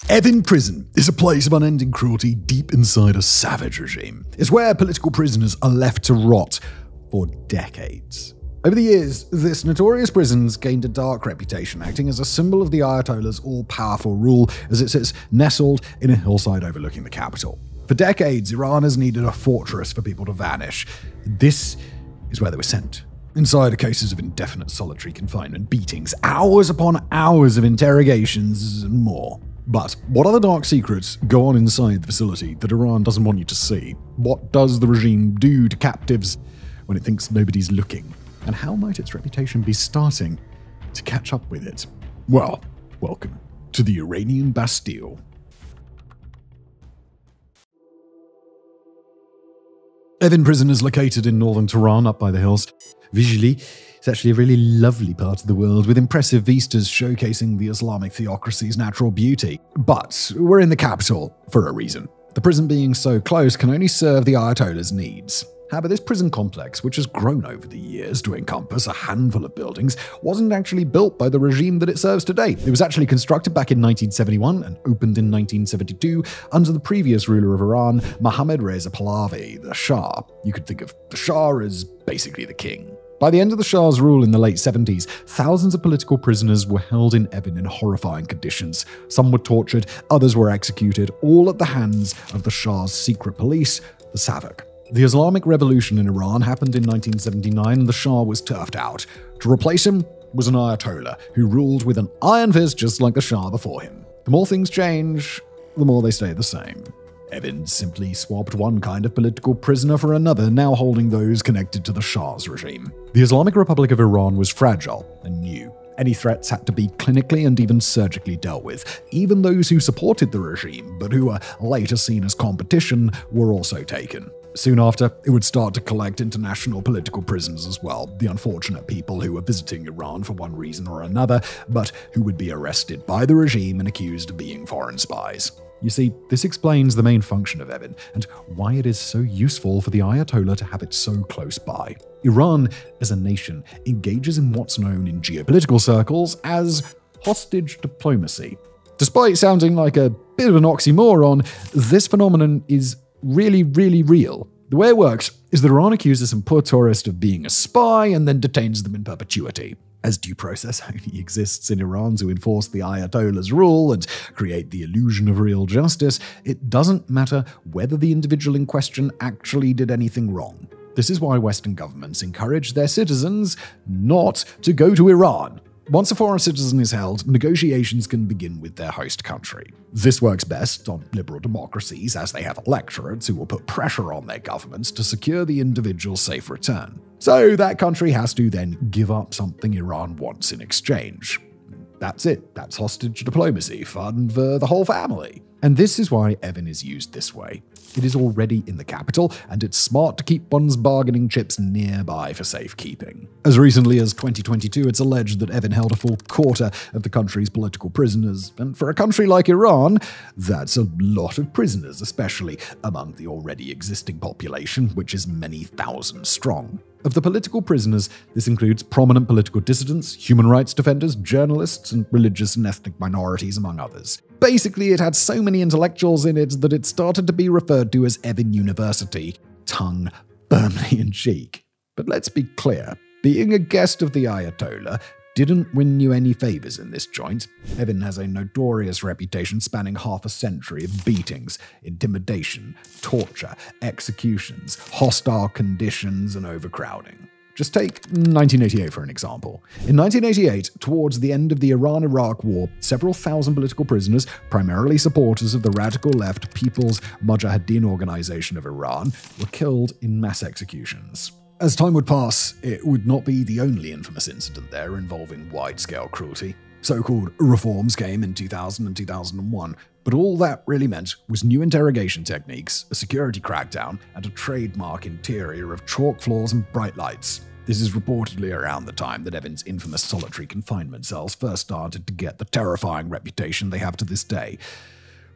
Evin Prison is a place of unending cruelty deep inside a savage regime. It's where political prisoners are left to rot for decades. Over the years, this notorious prison's gained a dark reputation, acting as a symbol of the Ayatollah's all-powerful rule as it sits nestled in a hillside overlooking the capital. For decades, Iran has needed a fortress for people to vanish. This is where they were sent. Inside are cases of indefinite solitary confinement, beatings, hours upon hours of interrogations, and more. But what other dark secrets go on inside the facility that Iran doesn't want you to see? What does the regime do to captives when it thinks nobody's looking? And how might its reputation be starting to catch up with it? Well, welcome to the Iranian Bastille. Evin Prison is located in northern Tehran, up by the hills. Visually, it's actually a really lovely part of the world, with impressive vistas showcasing the Islamic theocracy's natural beauty. But we're in the capital for a reason. The prison being so close can only serve the Ayatollah's needs. However, this prison complex, which has grown over the years to encompass a handful of buildings, wasn't actually built by the regime that it serves today. It was actually constructed back in 1971 and opened in 1972 under the previous ruler of Iran, Mohammad Reza Pahlavi, the Shah. You could think of the Shah as basically the king. By the end of the Shah's rule in the late 70s, thousands of political prisoners were held in Evin in horrifying conditions. Some were tortured, others were executed, all at the hands of the Shah's secret police, the Savak. The Islamic Revolution in Iran happened in 1979 and the Shah was turfed out. To replace him was an Ayatollah who ruled with an iron fist just like the Shah before him. The more things change, the more they stay the same. Evin simply swapped one kind of political prisoner for another, now holding those connected to the Shah's regime. The Islamic Republic of Iran was fragile and new. Any threats had to be clinically and even surgically dealt with. Even those who supported the regime, but who were later seen as competition, were also taken. Soon after, it would start to collect international political prisoners as well, the unfortunate people who were visiting Iran for one reason or another, but who would be arrested by the regime and accused of being foreign spies. You see, this explains the main function of Evin and why it is so useful for the Ayatollah to have it so close by. Iran, as a nation, engages in what's known in geopolitical circles as hostage diplomacy. Despite sounding like a bit of an oxymoron, this phenomenon is really real. The way it works is that Iran accuses some poor tourist of being a spy and then detains them in perpetuity. As due process only exists in Iran to enforce the Ayatollah's rule and create the illusion of real justice, it doesn't matter whether the individual in question actually did anything wrong. This is why Western governments encourage their citizens not to go to Iran. Once a foreign citizen is held, negotiations can begin with their host country. This works best on liberal democracies, as they have electorates who will put pressure on their governments to secure the individual's safe return. So that country has to then give up something Iran wants in exchange. That's it. That's hostage diplomacy, fun for the whole family. And this is why Evin is used this way. It is already in the capital, and it's smart to keep one's bargaining chips nearby for safekeeping. As recently as 2022, it's alleged that Evin held a full quarter of the country's political prisoners, and for a country like Iran, that's a lot of prisoners, especially among the already existing population, which is many thousands strong. Of the political prisoners, this includes prominent political dissidents, human rights defenders, journalists, and religious and ethnic minorities, among others. Basically, it had so many intellectuals in it that it started to be referred to as Evin University, tongue firmly in cheek. But let's be clear, being a guest of the Ayatollah didn't win you any favors in this joint. Evin has a notorious reputation spanning half a century of beatings, intimidation, torture, executions, hostile conditions, and overcrowding. Just take 1988 for an example. In 1988, towards the end of the Iran-Iraq War, several thousand political prisoners, primarily supporters of the radical left People's Mujahideen Organization of Iran, were killed in mass executions. As time would pass, it would not be the only infamous incident there involving wide-scale cruelty. So-called reforms came in 2000 and 2001, but all that really meant was new interrogation techniques, a security crackdown, and a trademark interior of chalk floors and bright lights. This is reportedly around the time that Evin's infamous solitary confinement cells first started to get the terrifying reputation they have to this day.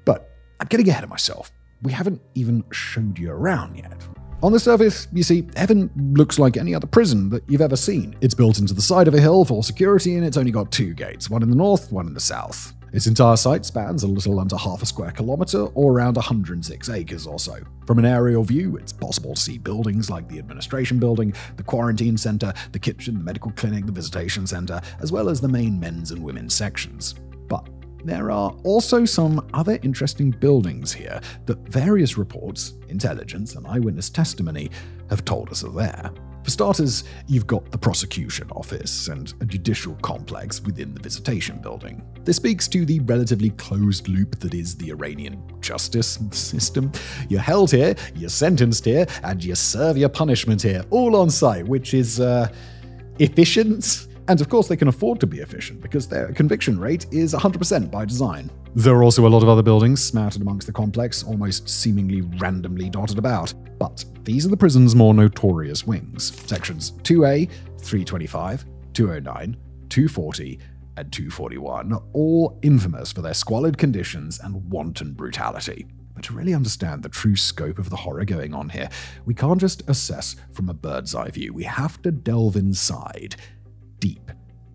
But I'm getting ahead of myself. We haven't even showed you around yet. On the surface, you see, Evin looks like any other prison that you've ever seen. It's built into the side of a hill for security, and it's only got two gates, one in the north, one in the south. Its entire site spans a little under half a square kilometre, or around 106 acres or so. From an aerial view, it's possible to see buildings like the administration building, the quarantine centre, the kitchen, the medical clinic, the visitation centre, as well as the main men's and women's sections. But there are also some other interesting buildings here that various reports, intelligence, and eyewitness testimony have told us are there. For starters, you've got the prosecution office and a judicial complex within the visitation building. This speaks to the relatively closed loop that is the Iranian justice system. You're held here, you're sentenced here, and you serve your punishment here, all on site, which is efficient. And of course, they can afford to be efficient because their conviction rate is 100% by design. There are also a lot of other buildings smattered amongst the complex, almost seemingly randomly dotted about. But these are the prison's more notorious wings. Sections 2A, 325, 209, 240, and 241 are all infamous for their squalid conditions and wanton brutality. But to really understand the true scope of the horror going on here, we can't just assess from a bird's eye view. We have to delve inside, deep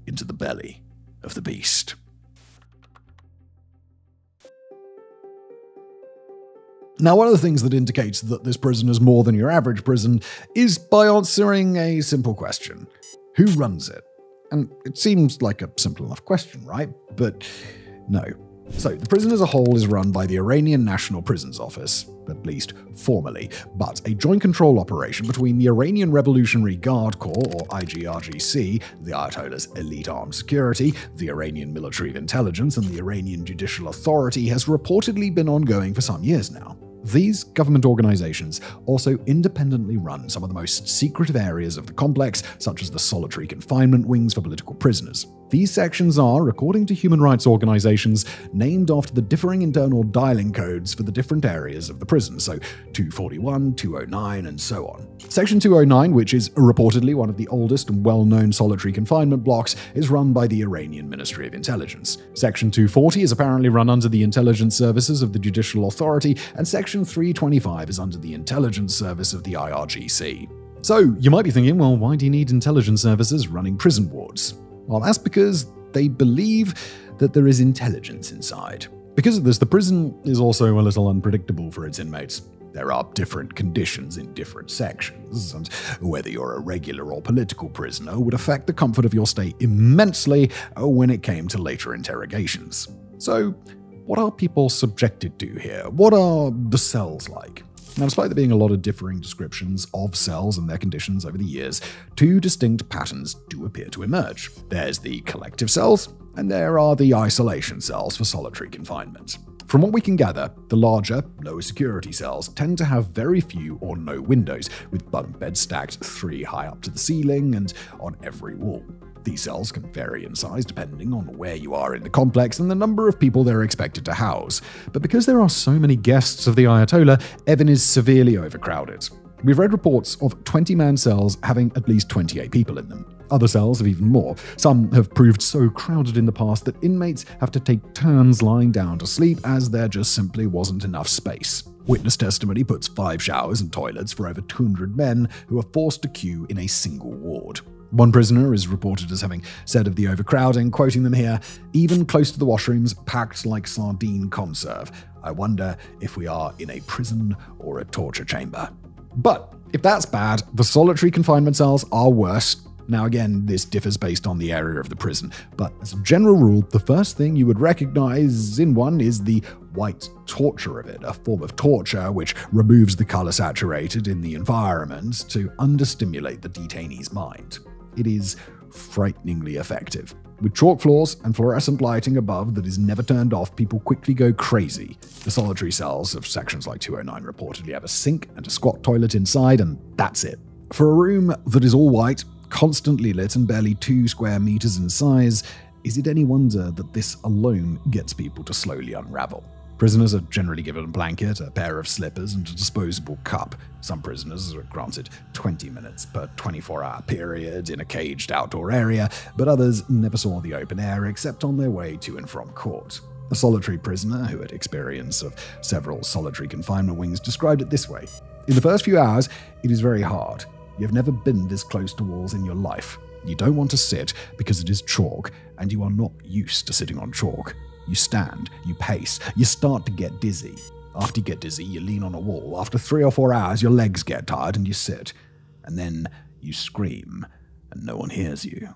into the belly of the beast. Now, one of the things that indicates that this prison is more than your average prison is by answering a simple question. Who runs it? And it seems like a simple enough question, right? But no. So, the prison as a whole is run by the Iranian National Prisons Office, at least formally, but a joint control operation between the Iranian Revolutionary Guard Corps, or IGRGC, the Ayatollah's elite armed security, the Iranian Military of Intelligence, and the Iranian Judicial Authority has reportedly been ongoing for some years now. These government organizations also independently run some of the most secretive areas of the complex, such as the solitary confinement wings for political prisoners. These sections are, according to human rights organizations, named after the differing internal dialing codes for the different areas of the prison, so 241, 209, and so on. Section 209, which is reportedly one of the oldest and well-known solitary confinement blocks, is run by the Iranian Ministry of Intelligence. Section 240 is apparently run under the intelligence services of the Judicial Authority, and Section 325 is under the intelligence service of the IRGC. So, you might be thinking, well, why do you need intelligence services running prison wards? Well, that's because they believe that there is intelligence inside. Because of this, the prison is also a little unpredictable for its inmates. There are different conditions in different sections, and whether you're a regular or political prisoner would affect the comfort of your stay immensely when it came to later interrogations. So, what are people subjected to here? What are the cells like? Now, despite there being a lot of differing descriptions of cells and their conditions over the years, two distinct patterns do appear to emerge. There's the collective cells, and there are the isolation cells for solitary confinement. From what we can gather, the larger, lower security cells tend to have very few or no windows, with bunk beds stacked 3 high up to the ceiling and on every wall. These cells can vary in size depending on where you are in the complex and the number of people they're expected to house. But because there are so many guests of the Ayatollah, Evin is severely overcrowded. We've read reports of 20-man cells having at least 28 people in them. Other cells have even more. Some have proved so crowded in the past that inmates have to take turns lying down to sleep as there just simply wasn't enough space. Witness testimony puts 5 showers and toilets for over 200 men who are forced to queue in a single ward. One prisoner is reported as having said of the overcrowding, quoting them here, "Even close to the washrooms, packed like sardine conserve. I wonder if we are in a prison or a torture chamber." But if that's bad, the solitary confinement cells are worse. Now again, this differs based on the area of the prison, but as a general rule, the first thing you would recognize in one is the white torture of it, a form of torture which removes the color saturated in the environment to understimulate the detainee's mind. It is frighteningly effective. With chalk floors and fluorescent lighting above that is never turned off, people quickly go crazy. The solitary cells of sections like 209 reportedly have a sink and a squat toilet inside, and that's it. For a room that is all white, constantly lit, and barely 2 square meters in size, is it any wonder that this alone gets people to slowly unravel? Prisoners are generally given a blanket, a pair of slippers, and a disposable cup. Some prisoners are granted 20 minutes per 24-hour period in a caged outdoor area, but others never saw the open air except on their way to and from court. A solitary prisoner who had experience of several solitary confinement wings described it this way. "In the first few hours, it is very hard. You have never been this close to walls in your life. You don't want to sit because it is chalk, and you are not used to sitting on chalk. You stand, you pace, you start to get dizzy. After you get dizzy, you lean on a wall. After 3 or 4 hours, your legs get tired and you sit. And then you scream, and no one hears you.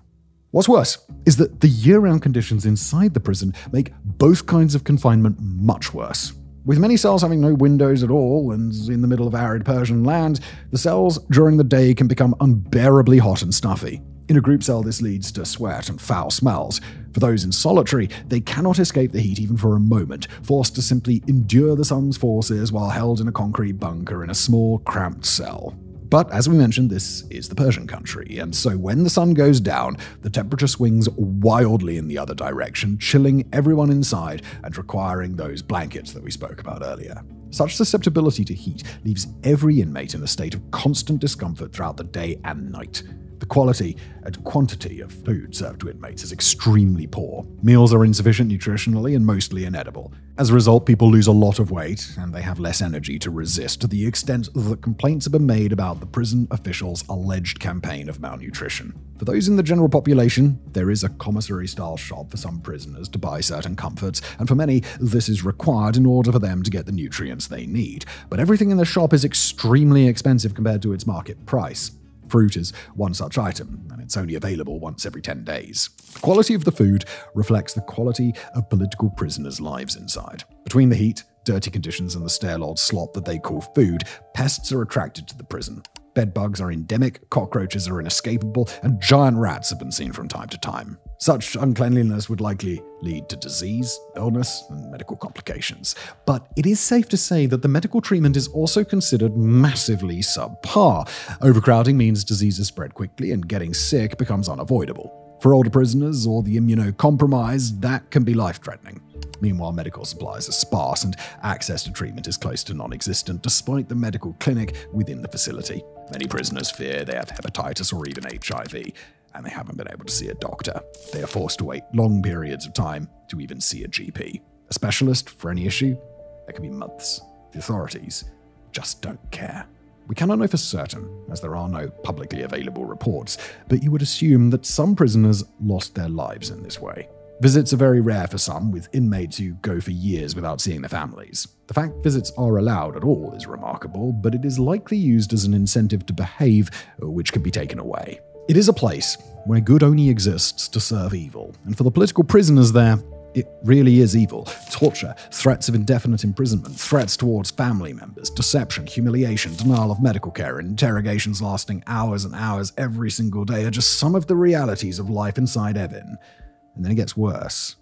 What's worse is that the year-round conditions inside the prison make both kinds of confinement much worse. With many cells having no windows at all and in the middle of arid Persian land, the cells during the day can become unbearably hot and stuffy. In a group cell, this leads to sweat and foul smells. For those in solitary, they cannot escape the heat even for a moment, forced to simply endure the sun's forces while held in a concrete bunker in a small, cramped cell. But as we mentioned, this is the Persian country, and so when the sun goes down, the temperature swings wildly in the other direction, chilling everyone inside and requiring those blankets that we spoke about earlier. Such susceptibility to heat leaves every inmate in a state of constant discomfort throughout the day and night. The quality and quantity of food served to inmates is extremely poor. Meals are insufficient nutritionally and mostly inedible. As a result, people lose a lot of weight, and they have less energy to resist, to the extent that complaints have been made about the prison officials' alleged campaign of malnutrition. For those in the general population, there is a commissary-style shop for some prisoners to buy certain comforts, and for many, this is required in order for them to get the nutrients they need. But everything in the shop is extremely expensive compared to its market price. Fruit is one such item, and it's only available once every 10 days. The quality of the food reflects the quality of political prisoners' lives inside. Between the heat, dirty conditions, and the stale old slop that they call food, pests are attracted to the prison. Bedbugs are endemic, cockroaches are inescapable, and giant rats have been seen from time to time. Such uncleanliness would likely lead to disease, illness, and medical complications. But it is safe to say that the medical treatment is also considered massively subpar. Overcrowding means diseases spread quickly, and getting sick becomes unavoidable. For older prisoners or the immunocompromised, that can be life-threatening. Meanwhile, medical supplies are sparse and access to treatment is close to non-existent, despite the medical clinic within the facility. Many prisoners fear they have hepatitis or even HIV, and they haven't been able to see a doctor. They are forced to wait long periods of time to even see a GP. A specialist for any issue? That can be months. The authorities just don't care. We cannot know for certain, as there are no publicly available reports, but you would assume that some prisoners lost their lives in this way. Visits are very rare for some, with inmates who go for years without seeing their families. The fact visits are allowed at all is remarkable, but it is likely used as an incentive to behave, which can be taken away. It is a place where good only exists to serve evil, and for the political prisoners there, it really is evil. Torture, threats of indefinite imprisonment, threats towards family members, deception, humiliation, denial of medical care, and interrogations lasting hours and hours every single day are just some of the realities of life inside Evin. And then it gets worse.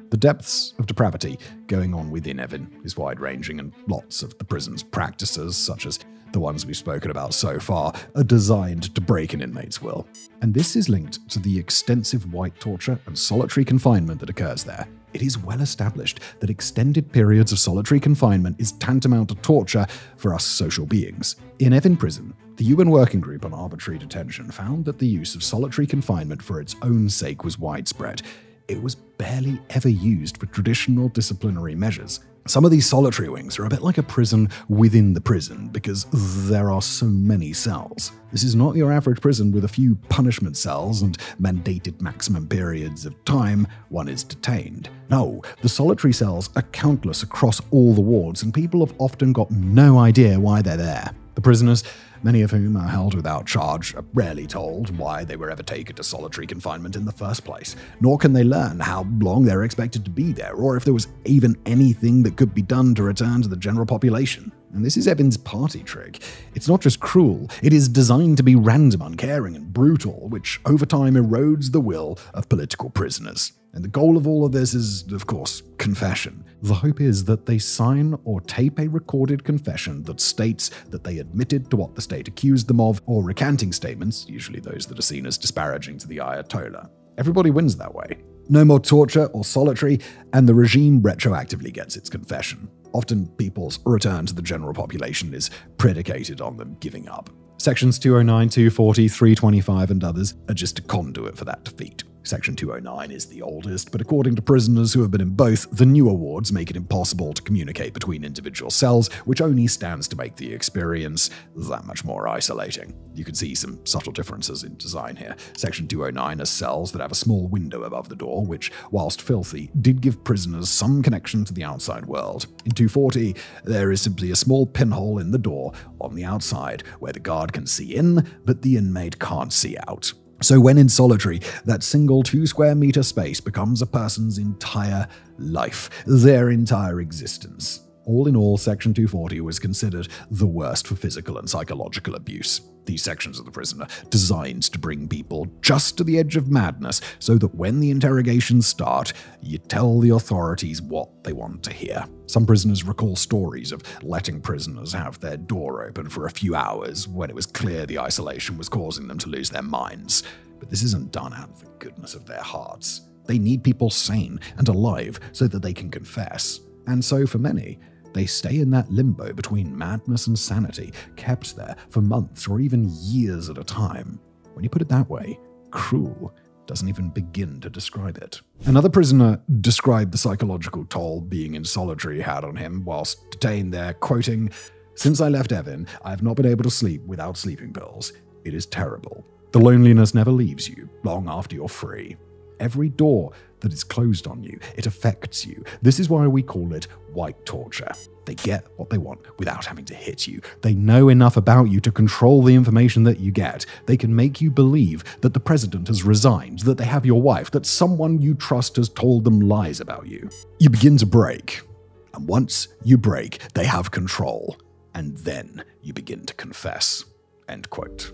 The depths of depravity going on within Evin is wide-ranging, and lots of the prison's practices, such as the ones we've spoken about so far, are designed to break an inmate's will. And this is linked to the extensive white torture and solitary confinement that occurs there. It is well established that extended periods of solitary confinement is tantamount to torture for us social beings. In Evin Prison, the UN Working Group on Arbitrary Detention found that the use of solitary confinement for its own sake was widespread. It was barely ever used for traditional disciplinary measures. Some of these solitary wings are a bit like a prison within the prison because there are so many cells. This is not your average prison with a few punishment cells and mandated maximum periods of time one is detained. No, the solitary cells are countless across all the wards, and people have often got no idea why they're there. The prisoners, many of whom are held without charge, are rarely told why they were ever taken to solitary confinement in the first place, nor can they learn how long they're expected to be there, or if there was even anything that could be done to return to the general population. And this is Evin's party trick. It's not just cruel, it is designed to be random, uncaring, and brutal, which over time erodes the will of political prisoners. And the goal of all of this is, of course, confession. The hope is that they sign or tape a recorded confession that states that they admitted to what the state accused them of, or recanting statements, usually those that are seen as disparaging to the Ayatollah. Everybody wins that way. No more torture or solitary, and the regime retroactively gets its confession. Often, people's return to the general population is predicated on them giving up. Sections 209, 240, 325, and others are just a conduit for that defeat. Section 209 is the oldest, but according to prisoners who have been in both, the newer wards make it impossible to communicate between individual cells, which only stands to make the experience that much more isolating. You can see some subtle differences in design here. Section 209 has cells that have a small window above the door, which, whilst filthy, did give prisoners some connection to the outside world. In 240, there is simply a small pinhole in the door on the outside, where the guard can see in, but the inmate can't see out. So when in solitary, that single 2 square meter space becomes a person's entire life, their entire existence. All in all, Section 240 was considered the worst for physical and psychological abuse. These sections of the prison are designed to bring people just to the edge of madness so that when the interrogations start, you tell the authorities what they want to hear. Some prisoners recall stories of letting prisoners have their door open for a few hours when it was clear the isolation was causing them to lose their minds. But this isn't done out of the goodness of their hearts. They need people sane and alive so that they can confess. And so for many, they stay in that limbo between madness and sanity, kept there for months or even years at a time. When you put it that way, cruel doesn't even begin to describe it. Another prisoner described the psychological toll being in solitary had on him whilst detained there, quoting, "Since I left Evin, I have not been able to sleep without sleeping pills. It is terrible. The loneliness never leaves you long after you're free. Every door that is closed on you, it affects you. This is why we call it white torture. They get what they want without having to hit you. They know enough about you to control the information that you get. They can make you believe that the president has resigned, that they have your wife, that someone you trust has told them lies about you. You begin to break. And once you break, they have control. And then you begin to confess." End quote.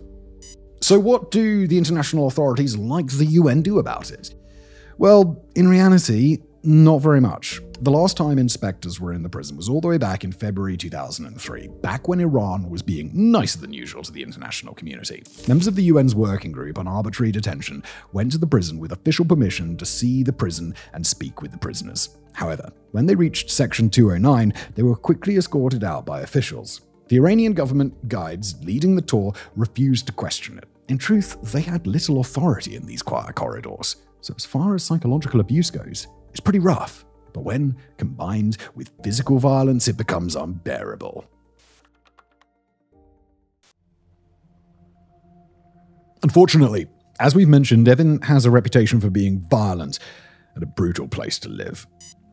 So what do the international authorities like the UN do about it? Well, in reality, not very much. The last time inspectors were in the prison was all the way back in February 2003, back when Iran was being nicer than usual to the international community. Members of the UN's working group on arbitrary detention went to the prison with official permission to see the prison and speak with the prisoners. However, when they reached Section 209, they were quickly escorted out by officials. The Iranian government guides leading the tour refused to question it. In truth, they had little authority in these quiet corridors. So as far as psychological abuse goes, it's pretty rough. But when combined with physical violence, it becomes unbearable. Unfortunately, as we've mentioned, Evin has a reputation for being violent and a brutal place to live.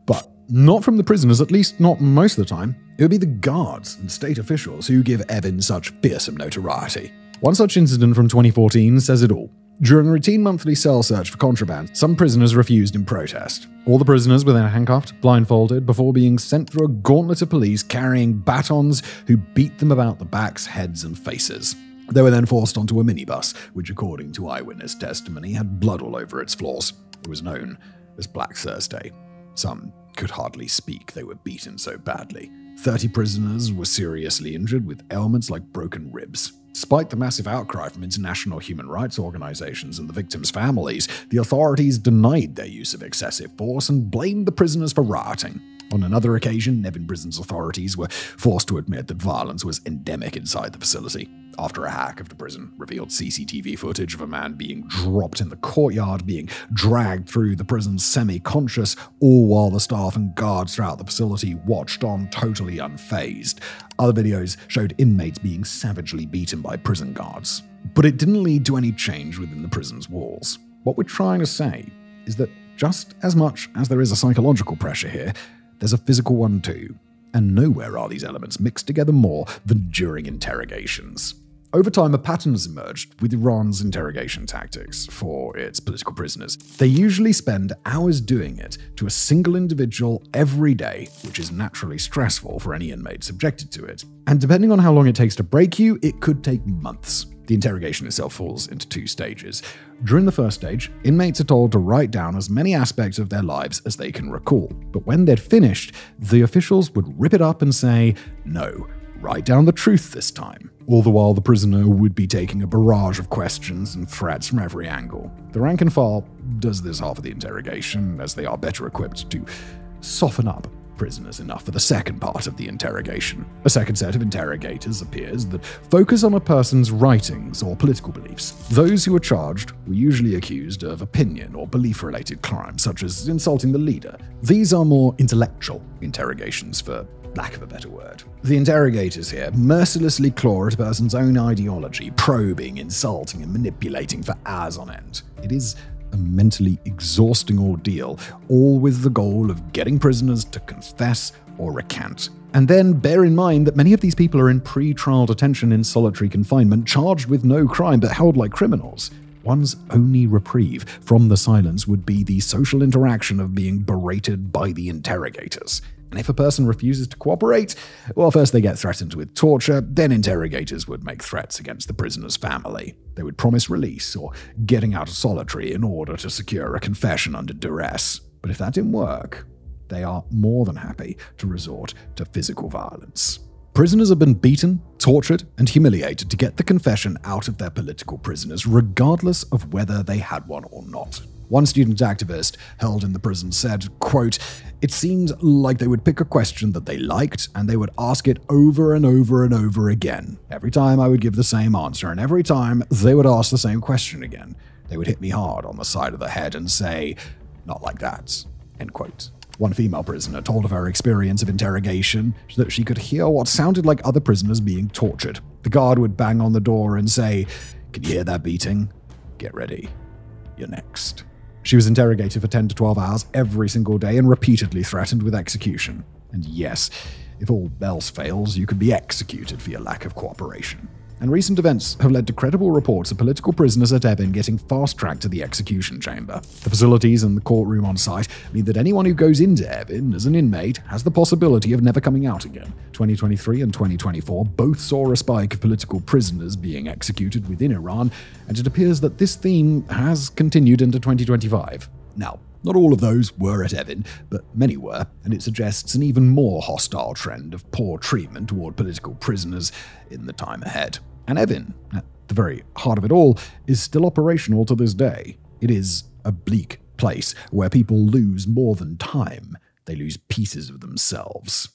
But not from the prisoners, at least not most of the time. It would be the guards and state officials who give Evin such fearsome notoriety. One such incident from 2014 says it all. During a routine monthly cell search for contraband, some prisoners refused in protest. All the prisoners were then handcuffed, blindfolded, before being sent through a gauntlet of police carrying batons who beat them about the backs, heads, and faces. They were then forced onto a minibus, which according to eyewitness testimony had blood all over its floors. It was known as Black Thursday. Some could hardly speak, they were beaten so badly. 30 prisoners were seriously injured with ailments like broken ribs. Despite the massive outcry from international human rights organizations and the victims' families, the authorities denied their use of excessive force and blamed the prisoners for rioting. On another occasion, Evin Prison's authorities were forced to admit that violence was endemic inside the facility. After a hack of the prison revealed CCTV footage of a man being dropped in the courtyard, being dragged through the prison semi-conscious, all while the staff and guards throughout the facility watched on totally unfazed. Other videos showed inmates being savagely beaten by prison guards. But it didn't lead to any change within the prison's walls. What we're trying to say is that just as much as there is a psychological pressure here, there's a physical one too. And nowhere are these elements mixed together more than during interrogations. Over time, a pattern has emerged with Iran's interrogation tactics for its political prisoners. They usually spend hours doing it to a single individual every day, which is naturally stressful for any inmate subjected to it. And depending on how long it takes to break you, it could take months. The interrogation itself falls into 2 stages. During the first stage, inmates are told to write down as many aspects of their lives as they can recall. But when they'd finished, the officials would rip it up and say, "No, write down the truth this time." All the while, the prisoner would be taking a barrage of questions and threats from every angle. The rank and file does this half of the interrogation, as they are better equipped to soften up prisoners enough for the second part of the interrogation. A second set of interrogators appears that focus on a person's writings or political beliefs. Those who are charged were usually accused of opinion or belief-related crimes, such as insulting the leader. These are more intellectual interrogations, for lack of a better word. The interrogators here mercilessly claw at a person's own ideology, probing, insulting, and manipulating for hours on end. It is a mentally exhausting ordeal, all with the goal of getting prisoners to confess or recant. And then bear in mind that many of these people are in pre-trial detention in solitary confinement, charged with no crime but held like criminals. One's only reprieve from the silence would be the social interaction of being berated by the interrogators. And if a person refuses to cooperate, well, first they get threatened with torture, then interrogators would make threats against the prisoner's family. They would promise release or getting out of solitary in order to secure a confession under duress. But if that didn't work, they are more than happy to resort to physical violence. Prisoners have been beaten, tortured, and humiliated to get the confession out of their political prisoners, regardless of whether they had one or not. One student activist held in the prison said, quote, "It seemed like they would pick a question that they liked and they would ask it over and over and over again. Every time I would give the same answer, and every time they would ask the same question again. They would hit me hard on the side of the head and say, 'Not like that.'" End quote. One female prisoner told of her experience of interrogation that she could hear what sounded like other prisoners being tortured. The guard would bang on the door and say, "Can you hear that beating? Get ready. You're next." She was interrogated for 10 to 12 hours every single day and repeatedly threatened with execution. And yes, if all else fails, you could be executed for your lack of cooperation. And recent events have led to credible reports of political prisoners at Evin getting fast-tracked to the execution chamber. The facilities and the courtroom on site mean that anyone who goes into Evin as an inmate has the possibility of never coming out again. 2023 and 2024 both saw a spike of political prisoners being executed within Iran, and it appears that this theme has continued into 2025. Now, not all of those were at Evin, but many were, and it suggests an even more hostile trend of poor treatment toward political prisoners in the time ahead. And Evin, at the very heart of it all, is still operational to this day. It is a bleak place where people lose more than time. They lose pieces of themselves.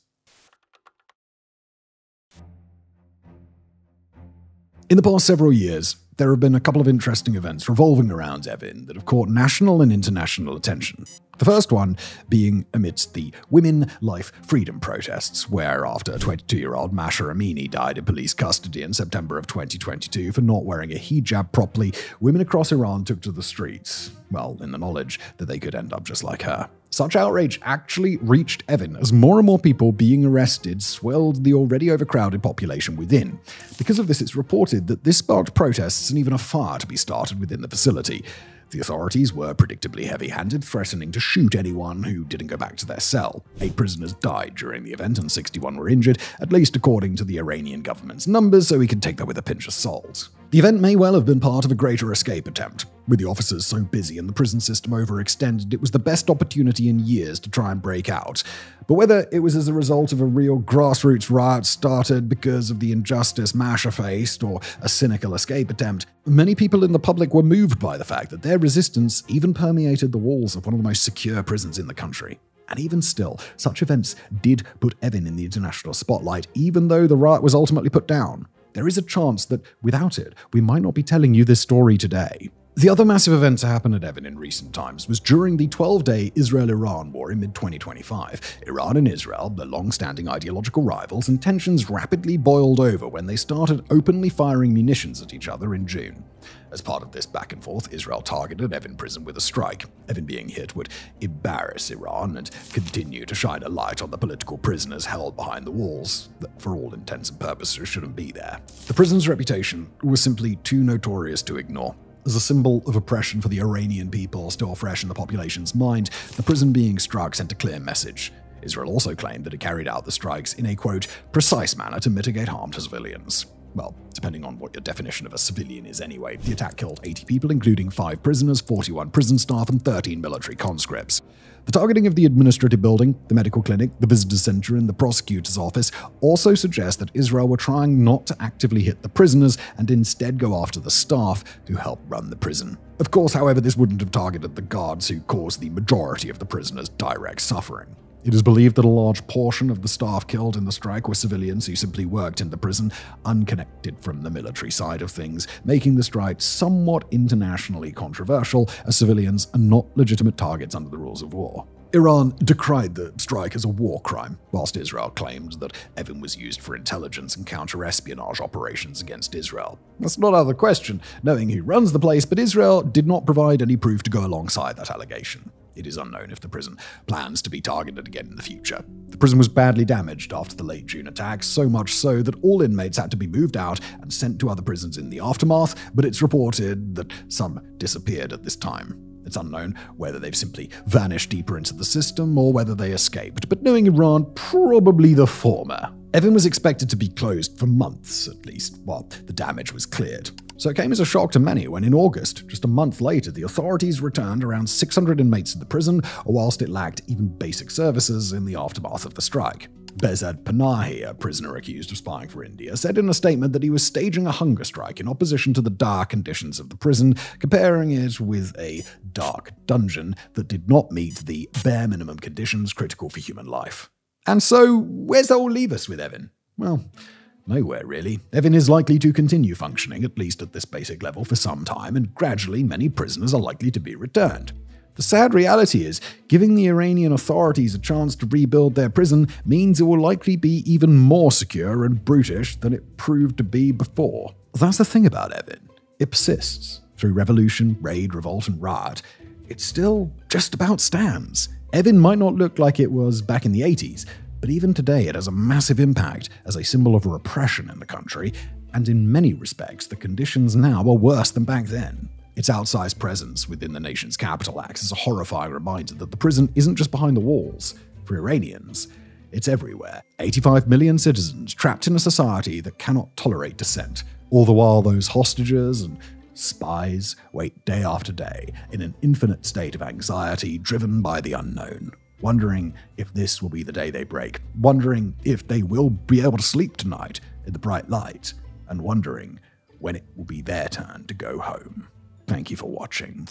In the past several years, there have been a couple of interesting events revolving around Evin that have caught national and international attention. The first one being amidst the Women Life Freedom protests, where after 22-year-old Masha Amini died in police custody in September of 2022 for not wearing a hijab properly, women across Iran took to the streets, well, in the knowledge that they could end up just like her. Such outrage actually reached Evin as more and more people being arrested swelled the already overcrowded population within. Because of this, it's reported that this sparked protests and even a fire to be started within the facility. The authorities were predictably heavy-handed, threatening to shoot anyone who didn't go back to their cell. 8 prisoners died during the event and 61 were injured, at least according to the Iranian government's numbers, so we can take that with a pinch of salt. The event may well have been part of a greater escape attempt. With the officers so busy and the prison system overextended, it was the best opportunity in years to try and break out. But whether it was as a result of a real grassroots riot started because of the injustice Masha faced or a cynical escape attempt, many people in the public were moved by the fact that their resistance even permeated the walls of one of the most secure prisons in the country. And even still, such events did put Evin in the international spotlight, even though the riot was ultimately put down. There is a chance that without it, we might not be telling you this story today. The other massive event to happen at Evin in recent times was during the 12-day Israel-Iran war in mid-2025. Iran and Israel, the long-standing ideological rivals, and tensions rapidly boiled over when they started openly firing munitions at each other in June. As part of this back and forth, Israel targeted Evin Prison with a strike. Evin being hit would embarrass Iran and continue to shine a light on the political prisoners held behind the walls that, for all intents and purposes, shouldn't be there. The prison's reputation was simply too notorious to ignore. As a symbol of oppression for the Iranian people still fresh in the population's mind, the prison being struck sent a clear message. Israel also claimed that it carried out the strikes in a, quote, precise manner to mitigate harm to civilians. Well, depending on what your definition of a civilian is anyway, the attack killed 80 people, including 5 prisoners, 41 prison staff, and 13 military conscripts. The targeting of the administrative building, the medical clinic, the visitor center, and the prosecutor's office also suggest that Israel were trying not to actively hit the prisoners and instead go after the staff who help run the prison. Of course, however, this wouldn't have targeted the guards who caused the majority of the prisoners' direct suffering. It is believed that a large portion of the staff killed in the strike were civilians who simply worked in the prison, unconnected from the military side of things, making the strike somewhat internationally controversial, as civilians are not legitimate targets under the rules of war. Iran decried the strike as a war crime, whilst Israel claimed that Evin was used for intelligence and counter-espionage operations against Israel. That's not out of the question, knowing who runs the place, but Israel did not provide any proof to go alongside that allegation. It is unknown if the prison plans to be targeted again in the future. The prison was badly damaged after the late June attacks, so much so that all inmates had to be moved out and sent to other prisons in the aftermath, but it's reported that some disappeared at this time. It's unknown whether they've simply vanished deeper into the system or whether they escaped, but knowing Iran, probably the former. Evin was expected to be closed for months, at least, while the damage was cleared. So it came as a shock to many when in August, just a month later, the authorities returned around 600 inmates to the prison, whilst it lacked even basic services in the aftermath of the strike. Behzad Panahi, a prisoner accused of spying for India, said in a statement that he was staging a hunger strike in opposition to the dire conditions of the prison, comparing it with a dark dungeon that did not meet the bare minimum conditions critical for human life. And so, where's that all leave us with Evin? Well, nowhere really. Evin is likely to continue functioning, at least at this basic level, for some time, and gradually many prisoners are likely to be returned. The sad reality is, giving the Iranian authorities a chance to rebuild their prison means it will likely be even more secure and brutish than it proved to be before. That's the thing about Evin. It persists. Through revolution, raid, revolt, and riot, it still just about stands. Evin might not look like it was back in the 80s, but even today it has a massive impact as a symbol of repression in the country, and in many respects the conditions now are worse than back then. Its outsized presence within the nation's capital acts as a horrifying reminder that the prison isn't just behind the walls. For Iranians, it's everywhere. 85 million citizens trapped in a society that cannot tolerate dissent. All the while those hostages and spies wait day after day in an infinite state of anxiety driven by the unknown, wondering if this will be the day they break, wondering if they will be able to sleep tonight in the bright light, and wondering when it will be their turn to go home. Thank you for watching.